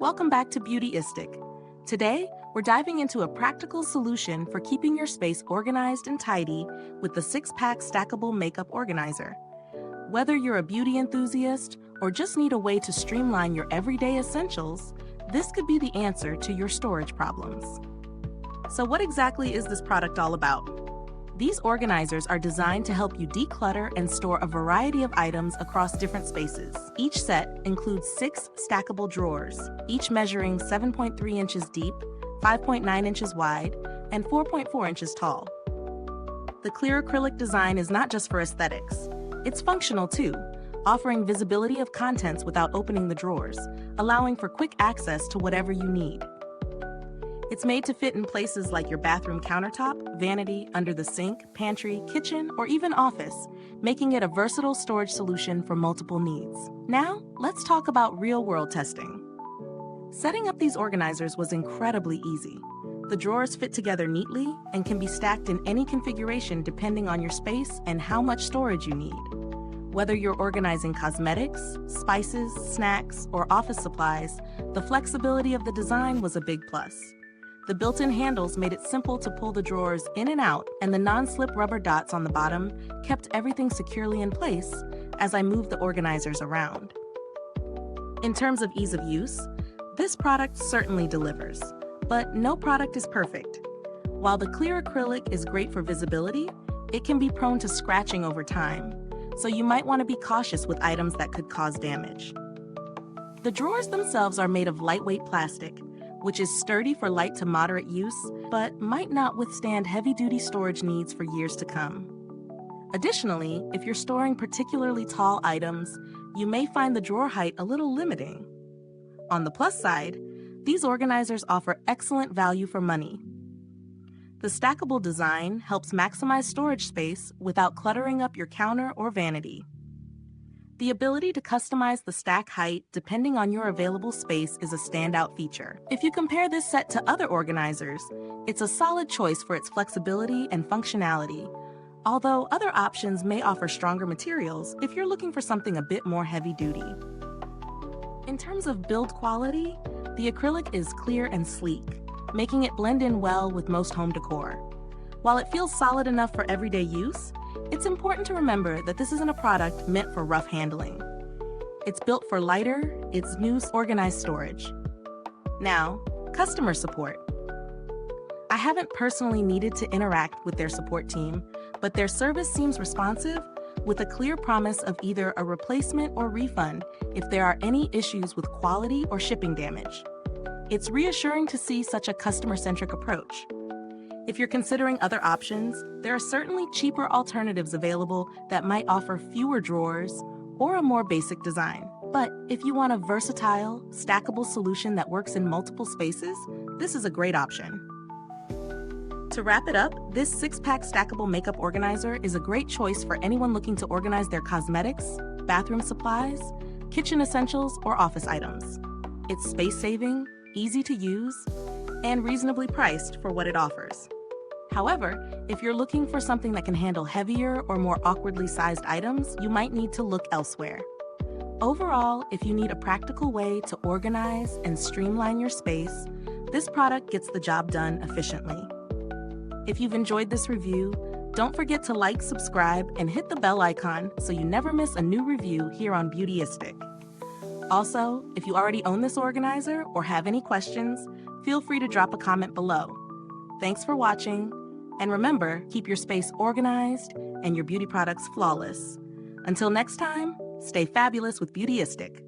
Welcome back to Beautyistic. Today, we're diving into a practical solution for keeping your space organized and tidy with the 6-pack stackable makeup organizer. Whether you're a beauty enthusiast or just need a way to streamline your everyday essentials, this could be the answer to your storage problems. So what exactly is this product all about? These organizers are designed to help you declutter and store a variety of items across different spaces. Each set includes 6 stackable drawers, each measuring 7.3 inches deep, 5.9 inches wide, and 4.4 inches tall. The clear acrylic design is not just for aesthetics. It's functional too, offering visibility of contents without opening the drawers, allowing for quick access to whatever you need. It's made to fit in places like your bathroom countertop, vanity, under the sink, pantry, kitchen, or even office, making it a versatile storage solution for multiple needs. Now, let's talk about real-world testing. Setting up these organizers was incredibly easy. The drawers fit together neatly and can be stacked in any configuration depending on your space and how much storage you need. Whether you're organizing cosmetics, spices, snacks, or office supplies, the flexibility of the design was a big plus. The built-in handles made it simple to pull the drawers in and out, and the non-slip rubber dots on the bottom kept everything securely in place as I moved the organizers around. In terms of ease of use, this product certainly delivers, but no product is perfect. While the clear acrylic is great for visibility, it can be prone to scratching over time, so you might want to be cautious with items that could cause damage. The drawers themselves are made of lightweight plastic, which is sturdy for light to moderate use, but might not withstand heavy-duty storage needs for years to come. Additionally, if you're storing particularly tall items, you may find the drawer height a little limiting. On the plus side, these organizers offer excellent value for money. The stackable design helps maximize storage space without cluttering up your counter or vanity. The ability to customize the stack height depending on your available space is a standout feature. If you compare this set to other organizers, it's a solid choice for its flexibility and functionality, although other options may offer stronger materials if you're looking for something a bit more heavy-duty. In terms of build quality, the acrylic is clear and sleek, making it blend in well with most home decor. While it feels solid enough for everyday use, it's important to remember that this isn't a product meant for rough handling. It's built for lighter, it's new, organized storage. Now, customer support. I haven't personally needed to interact with their support team, but their service seems responsive, with a clear promise of either a replacement or refund if there are any issues with quality or shipping damage. It's reassuring to see such a customer-centric approach. If you're considering other options, there are certainly cheaper alternatives available that might offer fewer drawers or a more basic design. But if you want a versatile, stackable solution that works in multiple spaces, this is a great option. To wrap it up, this 6-pack stackable makeup organizer is a great choice for anyone looking to organize their cosmetics, bathroom supplies, kitchen essentials, or office items. It's space-saving, easy to use, and reasonably priced for what it offers. However, if you're looking for something that can handle heavier or more awkwardly sized items, you might need to look elsewhere. Overall, if you need a practical way to organize and streamline your space, this product gets the job done efficiently. If you've enjoyed this review, don't forget to like, subscribe, and hit the bell icon so you never miss a new review here on Beautyistic. Also, if you already own this organizer or have any questions, feel free to drop a comment below. Thanks for watching, and remember, keep your space organized and your beauty products flawless. Until next time, stay fabulous with Beautyistic.